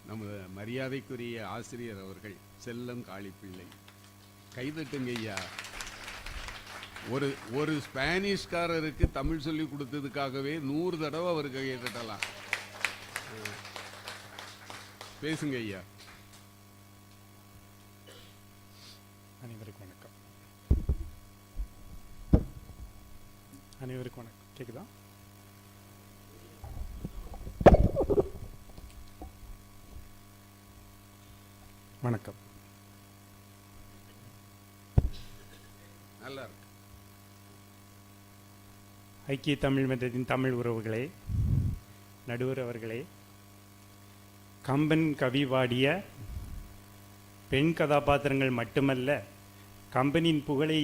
நமது மரியாதைக்குரிய ஆசிரியர் அவர்கள் செல்லம் காளிப்பிள்ளை. கைதட்டுங்க ஐயா. ஒரு ஸ்பானிஷ்காரருக்கு தமிழ் சொல்லி கொடுத்ததுக்காகவே 100 தடவை அவருக்கு கைதட்டலாம். பேசுங்க ஐயா. அனைவருக்கும் வணக்கம். அனைவருக்கும் வணக்கம். கேக்குதா? வணக்கம். நல்லா இருக்கு. ஐக்கிய தமிழ் மன்றத்தின் தமிழ் உறவுகளே, நடுவர் அவர்களே, கம்பன் கவி பாடிய பெண் கதாபாத்திரங்கள் மட்டுமல்ல, கம்பனின் புகழை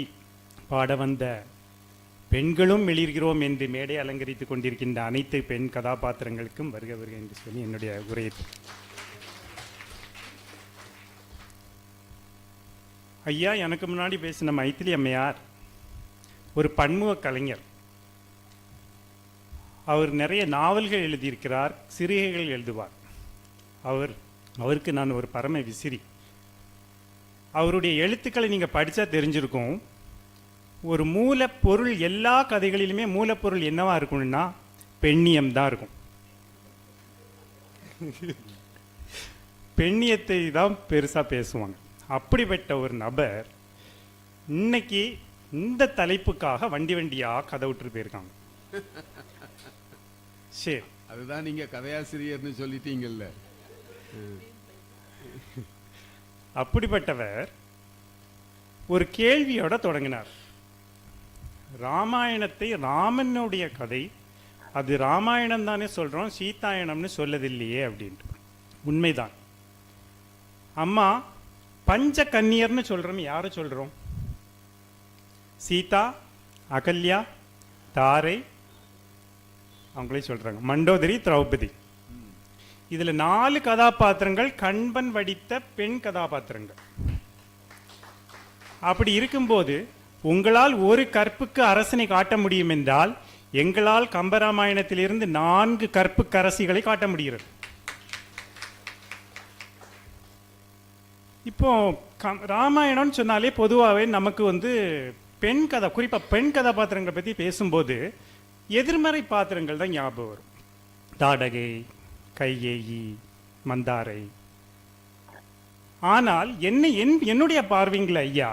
பாட வந்த பெண்களும் வெளியிருக்கிறோம் என்று மேடை அலங்கரித்துக் கொண்டிருக்கின்ற அனைத்து பெண் கதாபாத்திரங்களுக்கும் வருக வருக என்று சொல்லி என்னுடைய உரையை. ஐயா, எனக்கு முன்னாடி பேசின மைத்திலி அம்மையார் ஒரு பன்முக கலைஞர். அவர் நிறைய நாவல்கள் எழுதியிருக்கிறார், சிறுகைகள் எழுதுவார். அவருக்கு நான் ஒரு பரம விசிறி. அவருடைய எழுத்துக்களை நீங்கள் படித்தா தெரிஞ்சிருக்கும். ஒரு மூலப்பொருள், எல்லா கதைகளிலுமே மூலப்பொருள் என்னவா இருக்கும்னா பெண்ணியம் தான் இருக்கும். பெண்ணியத்தை தான் பெருசாக பேசுவாங்க. அப்படிப்பட்ட ஒரு நபர் இன்னைக்கு இந்த தலைப்புக்காக வண்டி வண்டியா கதை விட்டு போயிருக்காங்க. சரி, அதுதான் நீங்க கதையாசிரியர்னு சொல்லிட்டீங்கல்ல. அப்படிப்பட்டவர் ஒரு கேள்வியோட தொடங்கினார். ராமாயணத்தை, ராமனுடைய கதை, அது ராமாயணம் தானே சொல்றோம், சீதாயணம்னு சொல்லதில்லையே அப்படின்ட்டு. உண்மைதான். அம்மா பஞ்ச கன்னியர்னு சொல்றோம். யாரை சொல்றோம்? சீதா, அகல்யா, தாரை, அவங்களே சொல்றாங்க, மண்டோதரி, திரௌபதி. இதுல 4 கதாபாத்திரங்கள் கண்பன் வடித்த பெண் கதாபாத்திரங்கள். அப்படி இருக்கும்போது உங்களால் ஒரு கற்புக்கு அரசனை காட்ட முடியும் என்றால், எங்களால் கம்பராமாயணத்திலிருந்து 4 கற்புக்கரசிகளை காட்ட முடிகிறது. இப்போ ராமாயணம்னு சொன்னாலே பொதுவாகவே நமக்கு பெண் கதை, குறிப்பாக பெண் கதாபாத்திரங்களை பற்றி பேசும்போது எதிர்மறை பாத்திரங்கள் தான் ஞாபகம் வரும். தாடகை, கைகேயி, மந்தாரை. ஆனால் என்னுடைய பார்வைங்கள ஐயா,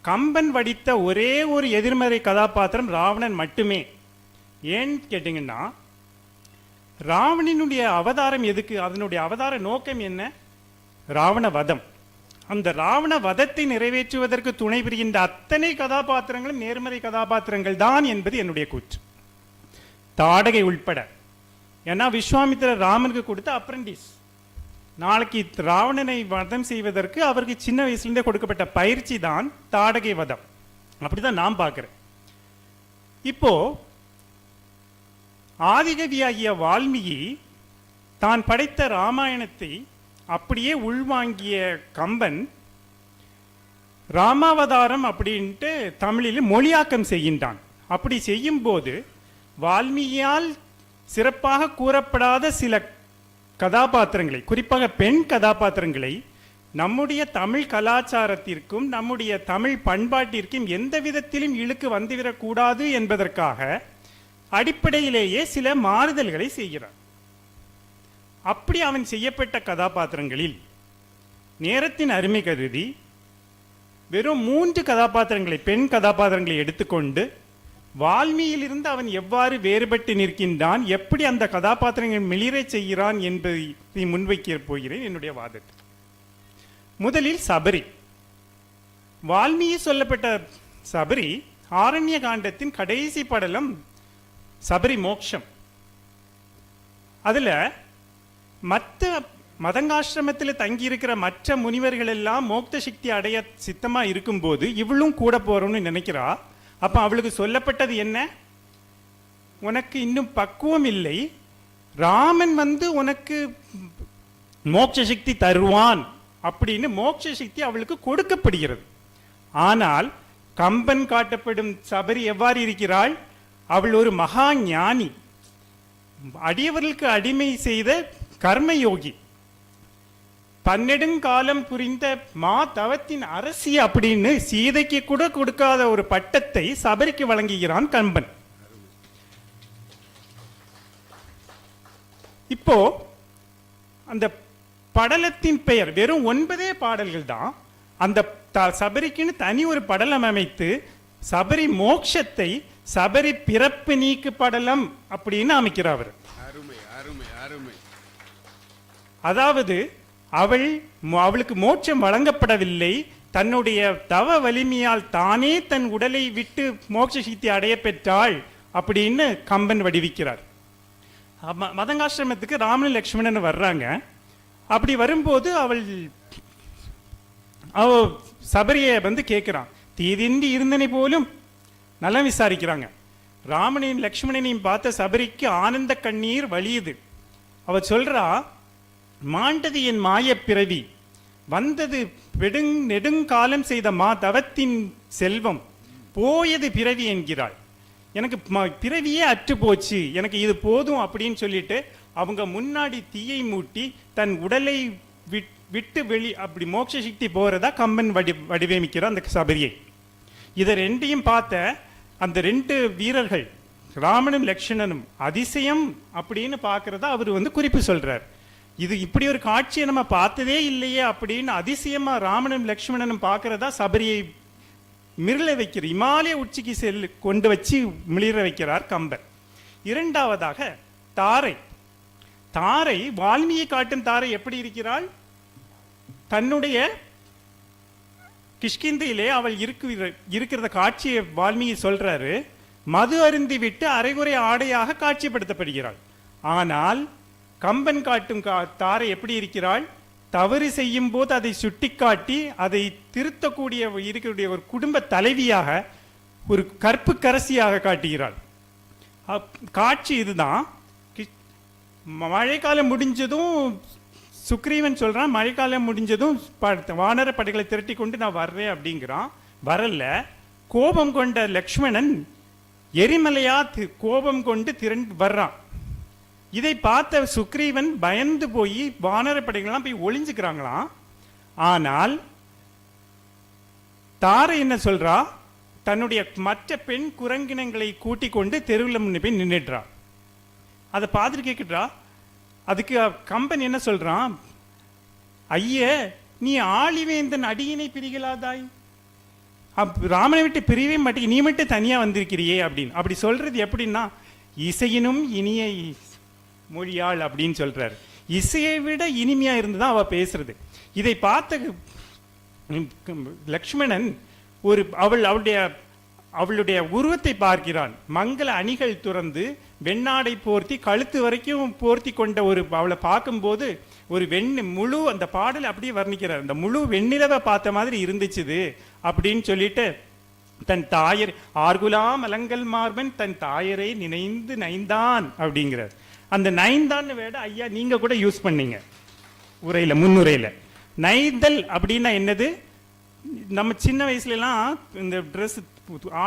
கம்பன் வடித்த ஒரே ஒரு எதிர்மறை கதாபாத்திரம் ராவணன் மட்டுமே. ஏன்னு கேட்டீங்கன்னா, ராவணனுடைய அவதாரம் எதுக்கு? அதனுடைய அவதார நோக்கம் என்ன? ராவண வதம். அந்த ராவண வதத்தை நிறைவேற்றுவதற்கு துணை புரிகின்ற அத்தனை கதாபாத்திரங்களும் நேர்மறை கதாபாத்திரங்கள் தான் என்பது என்னுடைய கூற்று, தாடகை உள்பட. ஏன்னா விஸ்வாமித்திரர் ராமனுக்கு கொடுத்த அப்ரண்டிஸ். நாளைக்கு ராவணனை வதம் செய்வதற்கு அவருக்கு சின்ன வயசுலேருந்தே கொடுக்கப்பட்ட பயிற்சி தான் தாடகை வதம். அப்படிதான் நான் பார்க்கிறேன். இப்போ ஆதிகவியாகிய வால்மீகி தான் படைத்த ராமாயணத்தை அப்படியே உள்வாங்கிய கம்பன் ராமாவதாரம் அப்படின்ட்டு தமிழில் மொழியாக்கம் செய்கின்றான். அப்படி செய்யும் போது வால்மீகியால் சிறப்பாக கூறப்படாத சில கதாபாத்திரங்களை, குறிப்பாக பெண் கதாபாத்திரங்களை நம்முடைய தமிழ் கலாச்சாரத்திற்கும் நம்முடைய தமிழ் பண்பாட்டிற்கும் எந்த விதத்திலும் இழுக்கு வந்துவிடக்கூடாது என்பதற்காக அடிப்படையிலேயே சில மாறுதல்களை செய்கிறார். அப்படி அவன் செய்யப்பட்ட கதாபாத்திரங்களில் நேரத்தின் அருமை கருதி வெறும் 3 கதாபாத்திரங்களை, பெண் கதாபாத்திரங்களை எடுத்துக்கொண்டு வால்மீகியிலிருந்து அவன் எவ்வாறு வேறுபட்டு நிற்கின்றான், எப்படி அந்த கதாபாத்திரங்கள் மிளிரச் செய்கிறான் என்பதை முன்வைக்க போகிறேன் என்னுடைய வாதத்தை. முதலில் சபரி. வால்மீகி சொல்லப்பட்ட சபரி ஆரண்ய காண்டத்தின் கடைசி படலம் சபரி மோக்ஷம். அதுல மற்ற மதங்காசிரமத்தில் தங்கியிருக்கிற மற்ற முனிவர்கள் எல்லாம் மோக்த சக்தி அடைய சித்தமா இருக்கும்போது இவளும் கூட போறோம்னு நினைக்கிறா. அப்ப அவளுக்கு சொல்லப்பட்டது என்ன? உனக்கு இன்னும் பக்குவம் இல்லை, ராமன் உனக்கு மோட்ச சக்தி தருவான் அப்படின்னு மோட்ச சக்தி அவளுக்கு கொடுக்கப்படுகிறது. ஆனால் கம்பன் காட்டப்படும் சபரி எவ்வாறு இருக்கிறாள்? அவள் ஒரு மகா ஞானி, அடியவர்களுக்கு அடிமை செய்த கர்மயோகி. பன்னெடுங்காலம் புரிந்த மா தவத்தின் அரசி அப்படின்னு சீதைக்கு கூட கொடுக்காத ஒரு பட்டத்தை சபரிக்கு வழங்குகிறான் கம்பன். இப்போ அந்த படலத்தின் பெயர் வெறும் 9 பாடல்கள் தான். அந்த சபரிக்குன்னு தனி ஒரு படலம் அமைத்து சபரி மோட்சத்தை சபரி பிறப்பு நீக்கு படலம் அப்படின்னு அமைக்கிறார். அருமை அருமை அருமை. அதாவது அவளுக்கு மோட்சம் வழங்கப்படவில்லை, தன்னுடைய தவ வலிமையால் தானே தன் உடலை விட்டு மோட்ச சித்தி அடைய பெற்றாள் அப்படின்னு கம்பன் வடிவிக்கிறார். மதங்காசிரமத்துக்கு ராமன் லக்ஷ்மணன் வர்றாங்க. அப்படி வரும்போது அவ சபரியை வந்து கேட்கிறான், தீதின்றி இருந்தனை போலும் நலம் விசாரிக்கிறாங்க. ராமனையும் லக்ஷ்மணனையும் பார்த்த சபரிக்கு ஆனந்த கண்ணீர் வலியுது. அவ சொல்றா, மாண்டது என் மாய பிறவி, வந்தது நெடுங்காலம் செய்த மா தவத்தின் செல்வம், போயது பிறவி என்கிறாள். எனக்கு பிறவியே அற்று போச்சு, எனக்கு இது போதும் அப்படின்னு சொல்லிட்டு அவங்க முன்னாடி தீயை மூட்டி தன் உடலை விட்டு அப்படி மோட்ச சக்தி போறதா கம்பன் வடிவமைக்கிறார் அந்த சபரியை. இதை ரெண்டையும் பார்த்த அந்த 2 வீரர்கள் ராமனும் லக்ஷ்மணனும் அதிசயம் அப்படின்னு பார்க்கறதா அவர் வந்து குறிப்பு சொல்றார். இது இப்படி ஒரு காட்சியை நம்ம பார்த்ததே இல்லையே அப்படின்னு அதிசயமா ராமனும் லக்ஷ்மணனும் பார்க்கறதா சபரியை மிரள வைக்கிற இமாலய உச்சிக்கு கொண்டு வச்சு மிளிர வைக்கிறார் கம்பர். இரண்டாவதாக தாரை. தாரை வால்மீகி காட்டும் தாரை எப்படி இருக்கிறாள்? தன்னுடைய கிஷ்கிந்தையிலே அவள் இருக்கிறத காட்சியை வால்மீகி சொல்றாரு. மது அருந்தி விட்டு அரைகுறை ஆடையாக காட்சிப்படுத்தப்படுகிறாள். ஆனால் கம்பன் காட்டும் தாரை எப்படி இருக்கிறாள்? தவறு செய்யும் போது அதை சுட்டிக்காட்டி அதை திருத்தக்கூடிய இருக்கக்கூடிய ஒரு குடும்ப தலைவியாக, ஒரு கற்பு கரசியாக காட்டுகிறாள். காட்சி இதுதான். மழைக்காலம் முடிஞ்சதும் சுக்ரீவன் சொல்றான், மழைக்காலம் முடிஞ்சதும் வானர படைகளை திரட்டி கொண்டு நான் வர்றேன் அப்படிங்கிறான். வரல. கோபம் கொண்ட லக்ஷ்மணன் எரிமலையா கோபம் கொண்டு திரண்டு வர்றான். இதை பார்த்த சுக்ரீவன் பயந்து போய் வானர படைகள்லாம் போய் ஒளிஞ்சுக்கிறாங்களாம். ஆனால் தாரை என்ன சொல்றா? தன்னுடைய மற்ற பெண் குரங்கினங்களை கூட்டிக் கொண்டு தெருவில் முன்ன போய் நின்றுடுறா. அதை பார்த்துட்டு கேட்குறா. அதுக்கு கம்பன் என்ன சொல்றான்? ஐய, நீ ஆளிவேந்தன் அடியினை பிரிகலாதாய், ராமனை விட்டு பிரிவே மாட்டேங்க, நீ மட்டும் தனியா வந்திருக்கிறியே அப்படின்னு. அப்படி சொல்றது எப்படின்னா, இசையினும் இனிய மொழியாள் அப்படின்னு சொல்றாரு. இசையை விட இனிமையா இருந்துதான் அவ பேசுறது. இதை பார்த்த லக்ஷ்மணன் அவளுடைய உருவத்தை பார்க்கிறான். மங்கள அணிகள் துறந்து வெண்ணாடை போர்த்தி கழுத்து வரைக்கும் போர்த்தி கொண்ட அவளை பார்க்கும்போது ஒரு முழு அந்த பாடல் அப்படியே வர்ணிக்கிறார். அந்த முழு வெண்ணிலவை பார்த்த மாதிரி இருந்துச்சுது அப்படின்னு சொல்லிட்டு தன் தாயர் ஆர்குலாம் அலங்கல் மார்பன் தன் தாயரை நினைந்து நைந்தான் அப்படிங்கிறார். அந்த நைந்தான்னு வேட ஐயா நீங்க கூட யூஸ் பண்ணீங்க உரையில, முன்னுரையில. நைதல் அப்படின்னா என்னது? நம்ம சின்ன வயசுலாம் இந்த ட்ரெஸ்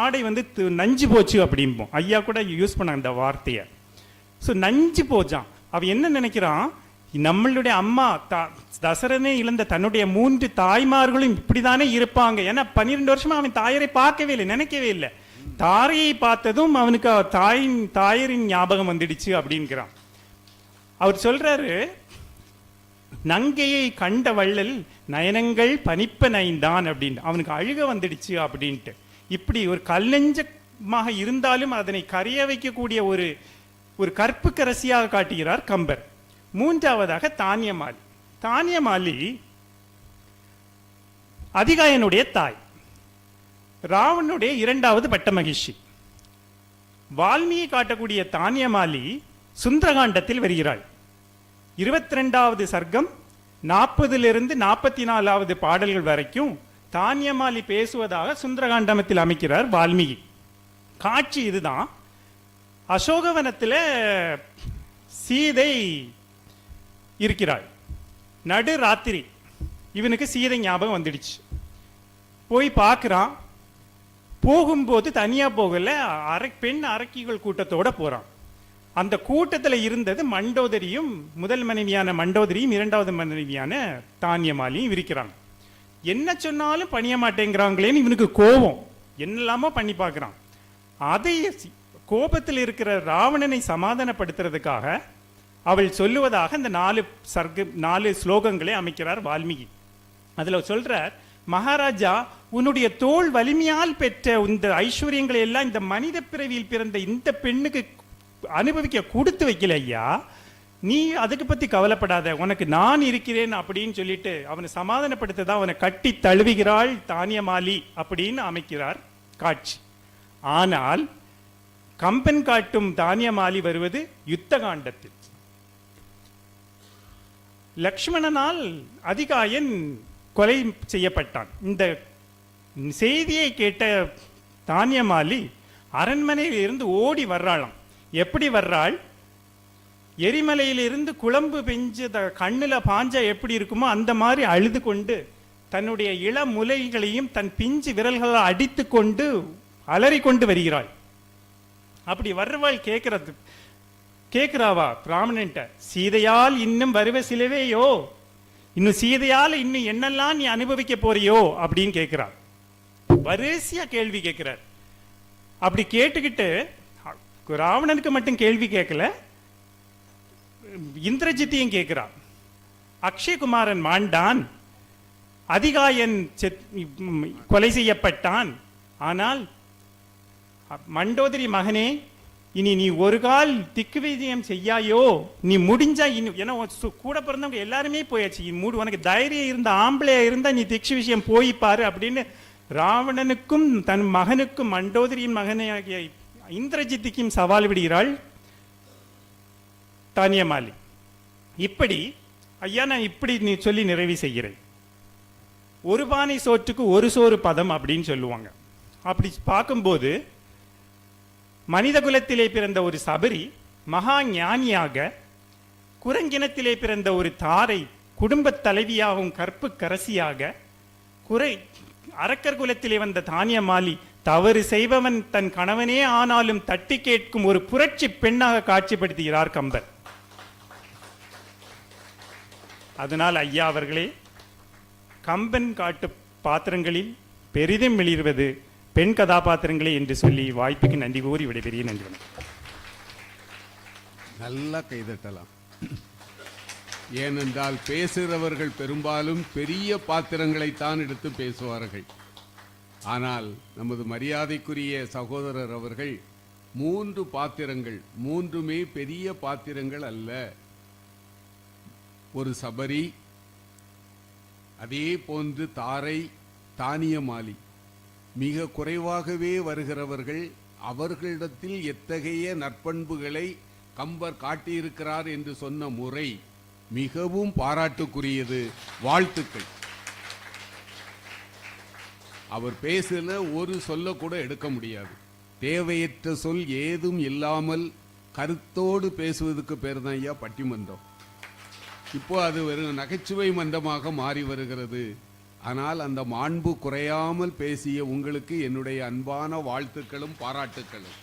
ஆடை வந்து நஞ்சு போச்சு அப்படிம்போம். ஐயா கூட யூஸ் பண்ண அந்த வார்த்தையை. ஸோ நஞ்சு போச்சான். அவ என்ன நினைக்கிறான்? நம்மளுடைய அம்மா தசரனே இழந்த தன்னுடைய 3 தாய்மார்களும் இப்படிதானே இருப்பாங்க. ஏன்னா 12 வருஷமா அவன் தாயரை பார்க்கவே இல்லை, நினைக்கவே இல்லை. தாரையை பார்த்ததும் அவனுக்கு தாயரின் ஞாபகம் வந்துடுச்சு அப்படிங்கிறான். அவர் சொல்றாரு, நங்கையை கண்ட வள்ளல் நயனங்கள் பனிப்ப நைந்தான் அப்படின்னு. அவனுக்கு அழுக வந்துடுச்சு அப்படின்ட்டு. இப்படி ஒரு கல்லெஞ்சமாக இருந்தாலும் அதனை கரைய வைக்கக்கூடிய ஒரு கற்பு கரசியாக காட்டுகிறார் கம்பர். மூன்றாவதாக தானியமாலி. தானியமாலி அதிகாயனுடைய தாய், ராவனுடைய 2வது பட்ட மகிழ்ச்சி. வால்மீகி காட்டக்கூடிய தானியமாலி சுந்தரகாண்டத்தில் வருகிறாள். 22வது சர்க்கம் 40லிருந்து 44வது பாடல்கள் வரைக்கும் தானியமாலி பேசுவதாக சுந்தரகாண்டமத்தில் அமைக்கிறார் வால்மீகி. காட்சி இதுதான். அசோகவனத்தில் சீதை இருக்கிறாள். நடு ராத்திரி இவனுக்கு சீதை ஞாபகம் வந்துடுச்சு. போய் பார்க்குறான். போகும்போது தனியா போகல, பெண் அரக்கிகள் கூட்டத்தோட போறான். அந்த கூட்டத்தில் இருந்தது மண்டோதரியும், முதல் மனைவியான மண்டோதரியும் இரண்டாவது மனைவியான தானியமாலியும் இருக்கிறாங்க. என்ன சொன்னாலும் பணிய மாட்டேங்கிறாங்களேன்னு இவனுக்கு கோபம், என்னெல்லாமோ பண்ணி பார்க்குறான். அதை கோபத்தில் இருக்கிற ராவணனை சமாதானப்படுத்துறதுக்காக அவள் சொல்லுவதாக இந்த 4 ஸ்லோகங்களை அமைக்கிறார் வால்மீகி. அதில் சொல்றார், மகாராஜா, உன்னுடைய தோல் வலிமையால் பெற்ற இந்த ஐஸ்வர்யங்களை எல்லாம் இந்த மனித பிறவியில் பிறந்த இந்த பெண்ணுக்கு அனுபவிக்க கொடுத்து வைக்கல ஐயா, நீ அதுக்கு பத்தி கவலைப்படாத, உனக்கு நான் இருக்கிறேன் அப்படின்னு சொல்லிட்டு அவனை சமாதானப்படுத்ததான் அவனை கட்டி தழுவுகிறாள் தானியமாலி அப்படின்னு அமைக்கிறார் காட்சி. ஆனால் கம்பன் காட்டும் தானியமாலி வருவது யுத்த காண்டத்தில். லக்ஷ்மணனால் அதிகாயன் கொலை செய்யப்பட்டான். இந்த செய்தியை கேட்ட தானியமாலி அரண்மனையில் இருந்து ஓடி வர்றாளாம். எப்படி வர்றாள்? எரிமலையிலிருந்து குழம்பு பெஞ்சு கண்ணுல பாஞ்சா எப்படி இருக்குமோ அந்த மாதிரி அழுது கொண்டு தன்னுடைய இளமுலைகளையும் தன் பிஞ்சு விரல்களால் அடித்து கொண்டு அலறி கொண்டு வருகிறாள். அப்படி வர்றவாள் கேட்கிறாவா பிராமணன்ட்ட, சீதையால் இன்னும் வருவ சிலவேயோ, இன்னும் சீதையால் இன்னும் என்னெல்லாம் நீ அனுபவிக்க போறியோ அப்படின்னு கேட்கிறார். வரிசையா கேள்வி கேட்கிறார். அப்படி கேட்டுக்கிட்டு ராவணனுக்கு மட்டும் கேள்வி கேட்கல, இந்திரஜித்தையும் கேட்கிறான். அக்ஷயகுமாரன் மாண்டான், அதிகாயன் கொலை செய்யப்பட்டான், ஆனால் மண்டோதரி மகனே, இனி நீ ஒரு கால் திக்கு விஜயம் செய்யாயோ, நீ முடிஞ்சா இன்னும், ஏன்னா கூட பிறந்தவங்க எல்லாருமே போயாச்சு, உனக்கு தைரியம் இருந்த ஆம்பளையா இருந்தா நீ திக்கு விஷயம் போய் பாரு அப்படின்னு ராவணனுக்கும் தன் மகனுக்கும் மண்டோதரியின் மகனாகிய இந்திரஜித்துக்கும் சவால் விடுகிறாள் தானியமாலி. இப்படி ஐயா நான் இப்படி நீ சொல்லி நிறைவு செய்கிறேன். ஒரு பானை சோற்றுக்கு ஒரு சோறு பதம் அப்படின்னு சொல்லுவாங்க. அப்படி பார்க்கும்போது மனித குலத்திலே பிறந்த ஒரு சபரி மகா ஞானியாக, குரங்கினத்திலே பிறந்த ஒரு தாரை குடும்பத் தலைவியாகவும் கற்பு கரசியாக, அரக்கர் குலத்திலே வந்த தானியமாலி தவறு செய்பவன் தன் கணவனே ஆனாலும் தட்டி கேட்கும் ஒரு புரட்சி பெண்ணாக காட்சிப்படுத்துகிறார் கம்பர். அதனால் ஐயா அவர்களே, கம்பன் காட்டு பாத்திரங்களில் பெரிதும் மிளிர்வது பெண் கதாபாத்திரங்களே என்று சொல்லி வாய்ப்புக்கு நன்றி கூறி விடைபெறிய நன்றி. நல்லா கைதட்டலாம். ஏனென்றால் பேசுகிறவர்கள் பெரும்பாலும் பெரிய பாத்திரங்களைத்தான் எடுத்து பேசுவார்கள். ஆனால் நமது மரியாதைக்குரிய சகோதரர் அவர்கள் 3 பாத்திரங்கள், 3மே பெரிய பாத்திரங்கள் அல்ல. ஒரு சபரி, அதே போன்று தாரை, தானியமாலி, மிக குறைவாகவே வருகிறவர்கள். அவர்களிடத்தில் எத்தகைய நற்பண்புகளை கம்பர் காட்டியிருக்கிறார் என்று சொன்ன முறை மிகவும் பாராட்டுக்குரியது. வாழ்த்துக்கள். அவர் பேசல ஒரு சொல்ல கூட எடுக்க முடியாது. தேவையற்ற சொல் ஏதும் இல்லாமல் கருத்தோடு பேசுவதுக்கு பேர் தான் ஐயா பட்டிமன்றம். இப்போ அது வெறும் நகைச்சுவை மன்றமாக மாறி வருகிறது. ஆனால் அந்த மாண்பு குறையாமல் பேசிய உங்களுக்கு என்னுடைய அன்பான வாழ்த்துக்களும் பாராட்டுக்களும்.